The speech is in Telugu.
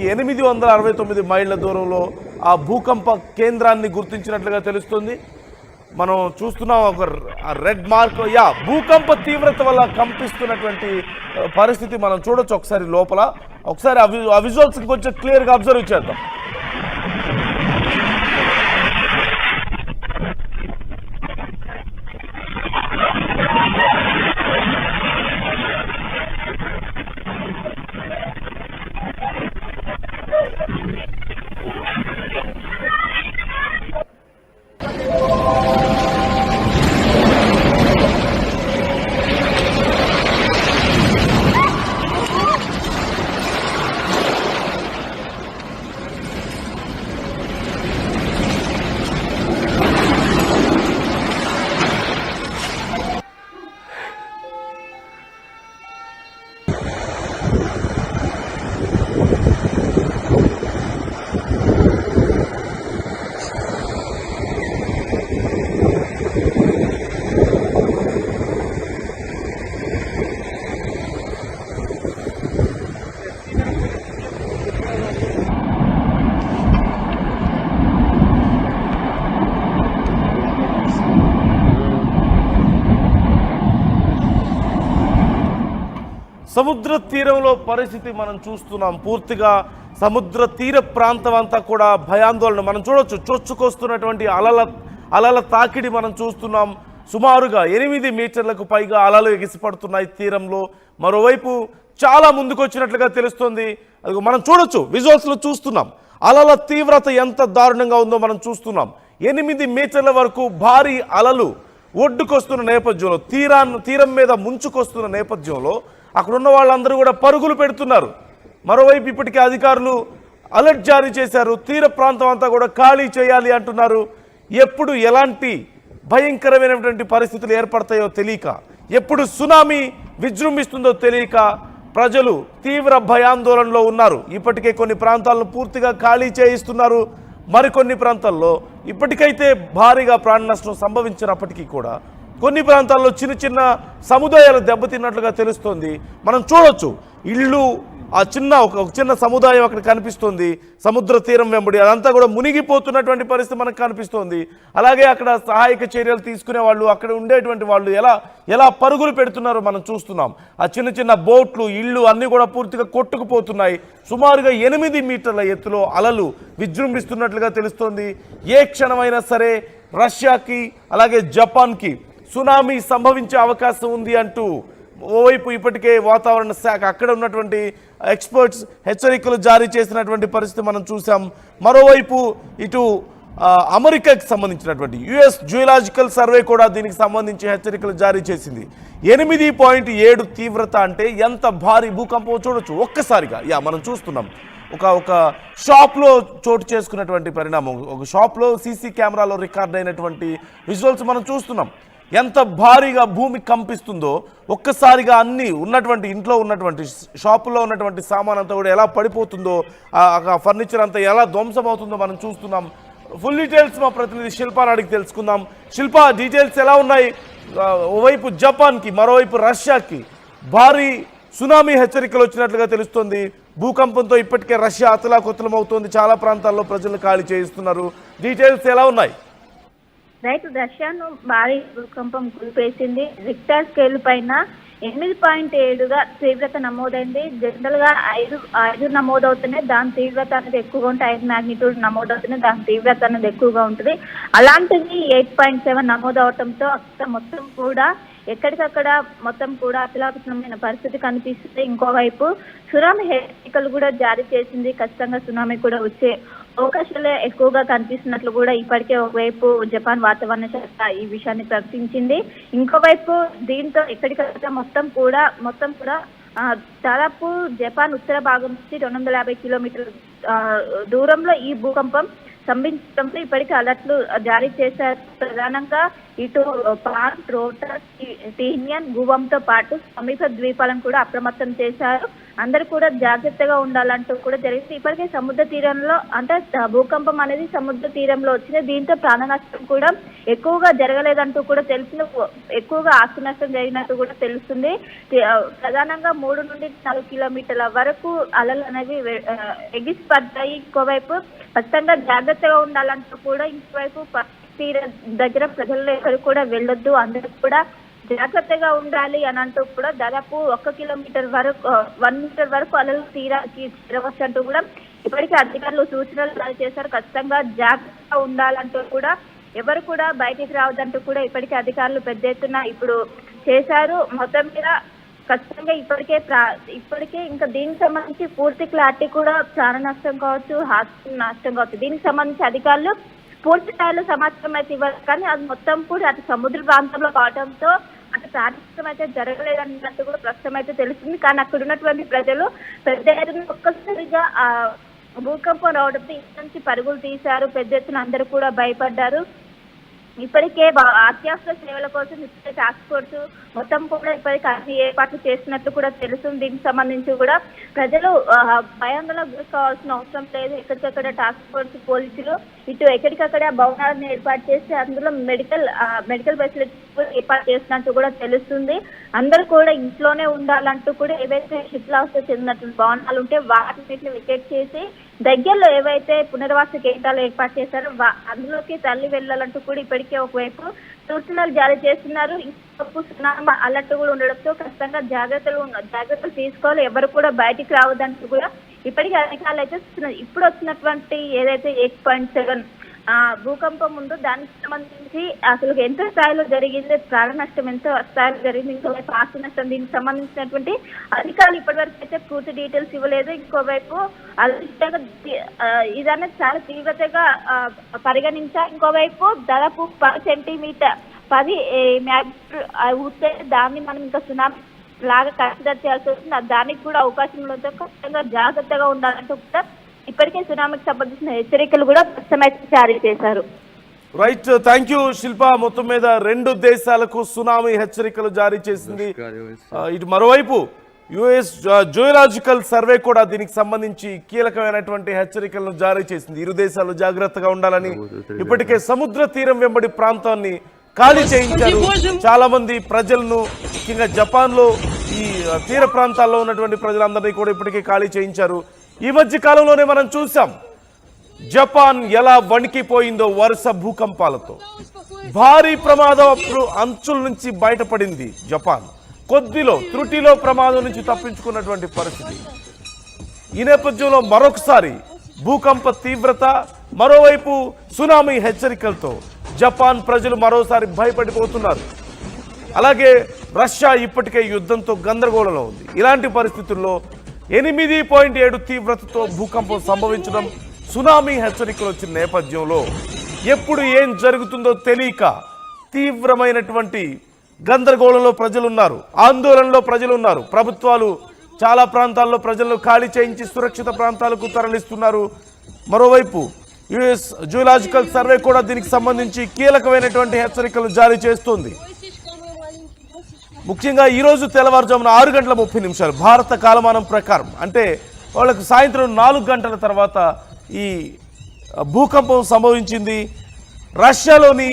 869 మైళ్ళ దూరంలో ఆ భూకంప కేంద్రాన్ని గుర్తించినట్లుగా తెలుస్తుంది. మనం చూస్తున్నాం ఒక రెడ్ మార్క్. భూకంప తీవ్రత వల్ల కంపిస్తున్నటువంటి పరిస్థితి మనం చూడొచ్చు. ఒకసారి లోపల ఒకసారి ఆ విజువల్స్ కొంచెం క్లియర్గా అబ్జర్వ్ చేద్దాం. సముద్ర తీరంలో పరిస్థితి మనం చూస్తున్నాం. పూర్తిగా సముద్ర తీర ప్రాంతం అంతా కూడా భయాందోళన మనం చూడొచ్చు. చొచ్చుకొస్తున్నటువంటి అలల తాకిడి మనం చూస్తున్నాం. సుమారుగా 8 మీటర్లకు పైగా అలలు ఎగిసిపడుతున్నాయి తీరంలో. మరోవైపు చాలా ముందుకు వచ్చినట్లుగా తెలుస్తుంది. అది మనం చూడొచ్చు, విజువల్స్లో చూస్తున్నాం. అలల తీవ్రత ఎంత దారుణంగా ఉందో మనం చూస్తున్నాం. 8 మీటర్ల వరకు భారీ అలలు ఒడ్డుకొస్తున్న నేపథ్యంలో, తీరం మీద ముంచుకొస్తున్న నేపథ్యంలో అక్కడున్న వాళ్ళందరూ కూడా పరుగులు పెడుతున్నారు. మరోవైపు ఇప్పటికే అధికారులు అలర్ట్ జారీ చేశారు. తీర ప్రాంతం అంతా కూడా ఖాళీ చేయాలి అంటున్నారు. ఎప్పుడు ఎలాంటి భయంకరమైనటువంటి పరిస్థితులు ఏర్పడతాయో తెలియక, ఎప్పుడు సునామీ విజృంభిస్తుందో తెలియక ప్రజలు తీవ్ర భయాందోళనలో ఉన్నారు. ఇప్పటికే కొన్ని ప్రాంతాలను పూర్తిగా ఖాళీ చేయిస్తున్నారు. మరికొన్ని ప్రాంతాల్లో ఇప్పటికైతే భారీగా ప్రాణ నష్టం సంభవించినప్పటికీ కూడా కొన్ని ప్రాంతాల్లో చిన్న చిన్న సముదాయాలు దెబ్బతిన్నట్లుగా తెలుస్తోంది. మనం చూడొచ్చు ఇళ్ళు, ఒక చిన్న సముదాయం అక్కడ కనిపిస్తుంది. సముద్ర తీరం వెంబడి అదంతా కూడా మునిగిపోతున్నటువంటి పరిస్థితి మనకు కనిపిస్తోంది. అలాగే అక్కడ సహాయక చర్యలు తీసుకునే వాళ్ళు, అక్కడ ఉండేటువంటి వాళ్ళు ఎలా పరుగులు పెడుతున్నారో మనం చూస్తున్నాం. ఆ చిన్న చిన్న బోట్లు, ఇళ్ళు అన్నీ కూడా పూర్తిగా కొట్టుకుపోతున్నాయి. సుమారుగా 8 మీటర్ల ఎత్తులో అలలు విజృంభిస్తున్నట్లుగా తెలుస్తోంది. ఏ క్షణమైనా సరే రష్యాకి అలాగే జపాన్కి సునామీ సంభవించే అవకాశం ఉంది అంటూ ఓవైపు ఇప్పటికే వాతావరణ శాఖ, అక్కడ ఉన్నటువంటి ఎక్స్పర్ట్స్ హెచ్చరికలు జారీ చేసినటువంటి పరిస్థితి మనం చూసాం. మరోవైపు ఇటు అమెరికాకి సంబంధించినటువంటి యుఎస్ జియోలాజికల్ సర్వే కూడా దీనికి సంబంధించి హెచ్చరికలు జారీ చేసింది. 8.7 తీవ్రత అంటే ఎంత భారీ భూకంపం చూడొచ్చు ఒక్కసారిగా. మనం చూస్తున్నాం ఒక షాప్లో చోటు చేసుకున్నటువంటి పరిణామం. ఒక షాప్లో సీసీ కెమెరాలో రికార్డ్ అయినటువంటి విజువల్స్ మనం చూస్తున్నాం. ఎంత భారీగా భూమి కంపిస్తుందో ఒక్కసారిగా అన్ని ఉన్నటువంటి ఇంట్లో ఉన్నటువంటి షాపులో ఉన్నటువంటి సామాన్ అంతా కూడా ఎలా పడిపోతుందో, ఆ ఫర్నిచర్ అంతా ఎలా ధ్వంసం అవుతుందో మనం చూస్తున్నాం. ఫుల్ డీటెయిల్స్ మా ప్రతినిధి శిల్పాని అడిగి తెలుసుకుందాం. శిల్ప, డీటెయిల్స్ ఎలా ఉన్నాయి? ఓవైపు జపాన్కి, మరోవైపు రష్యాకి భారీ సునామీ హెచ్చరికలు వచ్చినట్లుగా తెలుస్తోంది. భూకంపంతో ఇప్పటికే రష్యా అతలాకుతలం అవుతోంది. చాలా ప్రాంతాల్లో ప్రజలు ఖాళీ చేయిస్తున్నారు. డీటెయిల్స్ ఎలా ఉన్నాయి? రైతు రష్యాను భారీ భూకంపం గురిపేసింది. రిక్టర్ స్కేల్ పైన 8.7గా తీవ్రత నమోదైంది. జనరల్ గా 5 నమోదవుతున్నాయి, దాని తీవ్రత అనేది ఎక్కువగా ఉంటుంది. 5 మ్యాగ్నిట్యూడ్ నమోదవుతున్నాయి, దాని తీవ్రత అనేది ఎక్కువగా ఉంటుంది. అలాంటిది 8.7 నమోదవటంతో అక్కడ మొత్తం కూడా ఎక్కడికక్కడ మొత్తం కూడా అతలాకుతలమైన పరిస్థితి కనిపిస్తుంది. ఇంకోవైపు సునామీ హెచ్చరికలు కూడా జారీ చేసింది. ఖచ్చితంగా సునామీ కూడా వచ్చే అవకాశాలు ఎక్కువగా కనిపిస్తున్నట్లు కూడా ఇప్పటికే ఒకవైపు జపాన్ వాతావరణ శాఖ ఈ విషయాన్ని ప్రకటించింది. ఇంకోవైపు దీంతో ఎక్కడికక్కడ మొత్తం కూడా దాదాపు జపాన్ ఉత్తర భాగం నుంచి 250 కిలోమీటర్ల దూరంలో ఈ భూకంపం సంభవించడంతో ఇప్పటికీ అలర్ట్లు జారీ చేశారు. ప్రధానంగా ఇటు పాన్, రోటర్, టీనియన్, గువంతో పాటు సమీప ద్వీపాలను కూడా అప్రమత్తం చేశారు. అందరూ కూడా జాగ్రత్తగా ఉండాలంటూ కూడా జరిగింది. ఇప్పటికే సముద్ర తీరంలో అంటే భూకంపం అనేది సముద్ర తీరంలో వచ్చింది. దీంతో ప్రాణ నష్టం కూడా ఎక్కువగా జరగలేదంటూ కూడా తెలిసిన ఎక్కువగా ఆస్తి నష్టం జరిగినట్టు కూడా తెలుస్తుంది. ప్రధానంగా 3 నుండి 4 కిలోమీటర్ల వరకు అలలు అనేవి ఎగిసి పడ్డాయి. ఇంకోవైపు ఖచ్చితంగా జాగ్రత్తగా ఉండాలంటూ కూడా ఇంకోవైపు తీర దగ్గర ప్రజలు ఎక్కడికి కూడా వెళ్ళొద్దు, అందరూ కూడా జాగ్రత్తగా ఉండాలి అని అంటూ కూడా దాదాపు 1 కిలోమీటర్ వరకు 1 మీటర్ వరకు అలలు తీరానికి చేరవచ్చు అంటూ కూడా ఇప్పటికే అధికారులు సూచనలు జారీ చేశారు. ఖచ్చితంగా జాగ్రత్తగా ఉండాలంటూ కూడా ఎవరు కూడా బయటికి రావద్దంటూ కూడా ఇప్పటికే అధికారులు పెద్ద ఎత్తున ఇప్పుడు చేశారు. మొత్తం మీద ఖచ్చితంగా ఇప్పటికే ఇంకా దీనికి సంబంధించి పూర్తి క్లారిటీ కూడా ప్రాణ నష్టం కావచ్చు, ఆస్తి నష్టం కావచ్చు, దీనికి సంబంధించి అధికారులు పూర్తి స్థాయిలో సమాచారం అయితే ఇవ్వాలి. కానీ అది మొత్తం కూడా అటు సముద్ర ప్రాంతంలో కావడంతో అటు ప్రాణనష్టం అయితే జరగలేదన్నట్టు కూడా ప్రస్తుతం అయితే తెలుస్తుంది. కానీ అక్కడ ఉన్నటువంటి ప్రజలు పెద్ద ఎత్తున ఒక్కసారిగా భూకంపం రావడంతో ఇంటి నుంచి పరుగులు తీశారు. పెద్ద ఎత్తున అందరూ కూడా భయపడ్డారు. ఇప్పటికే అత్యవసర సేవల కోసం ఇప్పటికే టాస్క్ ఫోర్స్ మొత్తం కూడా ఇప్పటికే అన్ని ఏర్పాట్లు చేసినట్టు కూడా తెలుస్తుంది. దీనికి సంబంధించి కూడా ప్రజలు భయాందోళనకు గురి కావాల్సిన అవసరం లేదు. ఎక్కడికక్కడ టాస్క్ ఫోర్స్ పోలీసులు ఇటు ఎక్కడికక్కడ భవనాలను ఏర్పాటు చేసి అందులో మెడికల్ ఫెసిలిటీస్ కూడా ఏర్పాటు చేసినట్టు కూడా తెలుస్తుంది. అందరూ కూడా ఇంట్లోనే ఉండాలంటూ కూడా ఏవైతే శిథిలావస్థ చెందినటువంటి భవనాలు ఉంటే వాటిని వికెట్ చేసి దగ్గరలో ఏవైతే పునర్వాస కేంద్రాలు ఏర్పాటు చేశారో అందులోకి తల్లి వెళ్ళాలంటూ కూడా ఇప్పటికే ఒకవైపు సూచనలు జారీ చేస్తున్నారు. ఇంకొక సునామీ అలర్ట్ కూడా ఉండడంతో ఖచ్చితంగా జాగ్రత్తలు తీసుకోవాలి, ఎవరు కూడా బయటికి రావద్దంటూ కూడా ఇప్పటికీ అధికారులు అయితే ఇప్పుడు వచ్చినటువంటి ఏదైతే 8.7 భూకంపం ఉందో దానికి సంబంధించి అసలు ఎంత స్థాయిలో జరిగింది, ప్రాణ నష్టం ఎంత స్థాయిలో జరిగింది, ఇంకోవైపు ఆస్తి నష్టం, దీనికి సంబంధించినటువంటి అధికారులు ఇప్పటివరకు అయితే పూర్తి డీటెయిల్స్ ఇవ్వలేదు. ఇంకోవైపు ఇదన్నది చాలా తీవ్రతగా పరిగణించాలి. ఇంకోవైపు దాదాపు 10 సెంటీమీటర్ 10 ఊస్తే దాన్ని మనం ఇంకా సునామీ లాగా కన్సిడర్ చేయాల్సి వస్తుంది. దానికి కూడా అవకాశం ఉండడంతో ఖచ్చితంగా జాగ్రత్తగా ఉండాలంటూ కూడా ఇప్పటికే సునామీకి సంబంధించిన హెచ్చరికలు కూడా ప్రస్తుతం జారీ చేశారు. రైట్, థ్యాంక్ యూ శిల్ప. మొత్తం మీద 2 దేశాలకు సునామీ హెచ్చరికలు జారీ చేసింది. ఇటు మరోవైపు యుఎస్ జియోలాజికల్ సర్వే కూడా దీనికి సంబంధించి కీలకమైనటువంటి హెచ్చరికలను జారీ చేసింది. ఇరు దేశాలు జాగ్రత్తగా ఉండాలని. ఇప్పటికే సముద్ర తీరం వెంబడి ప్రాంతాన్ని ఖాళీ చేయించారు. చాలా మంది ప్రజలను, ముఖ్యంగా జపాన్ లో ఈ తీర ప్రాంతాల్లో ఉన్నటువంటి ప్రజలందరినీ కూడా ఇప్పటికే ఖాళీ చేయించారు. ఈ మధ్య కాలంలోనే మనం చూసాం జపాన్ ఎలా వణికిపోయిందో వరుస భూకంపాలతో. భారీ ప్రమాదం అంచుల నుంచి బయటపడింది జపాన్. త్రుటిలో ప్రమాదం నుంచి తప్పించుకున్నటువంటి పరిస్థితి. ఈ నేపథ్యంలో మరొకసారి భూకంప తీవ్రత, మరోవైపు సునామీ హెచ్చరికలతో జపాన్ ప్రజలు మరోసారి భయపడిపోతున్నారు. అలాగే రష్యా ఇప్పటికే యుద్ధంతో గందరగోళంలో ఉంది. ఇలాంటి పరిస్థితుల్లో 8.7 తీవ్రతతో భూకంపం సంభవించడం, సునామీ హెచ్చరికలు వచ్చిన నేపథ్యంలో ఎప్పుడు ఏం జరుగుతుందో తెలియక తీవ్రమైనటువంటి గందరగోళంలో ప్రజలున్నారు, ఆందోళనలో ప్రజలున్నారు. ప్రభుత్వాలు చాలా ప్రాంతాల్లో ప్రజలను ఖాళీ చేయించి సురక్షిత ప్రాంతాలకు తరలిస్తున్నారు. మరోవైపు యుఎస్ జియోలాజికల్ సర్వే కూడా దీనికి సంబంధించి కీలకమైనటువంటి హెచ్చరికలు జారీ చేస్తుంది. ముఖ్యంగా ఈరోజు తెల్లవారుజామున 6:30 భారత కాలమానం ప్రకారం, అంటే వాళ్ళకు సాయంత్రం 4 గంటల తర్వాత ఈ భూకంపం సంభవించింది. రష్యాలోని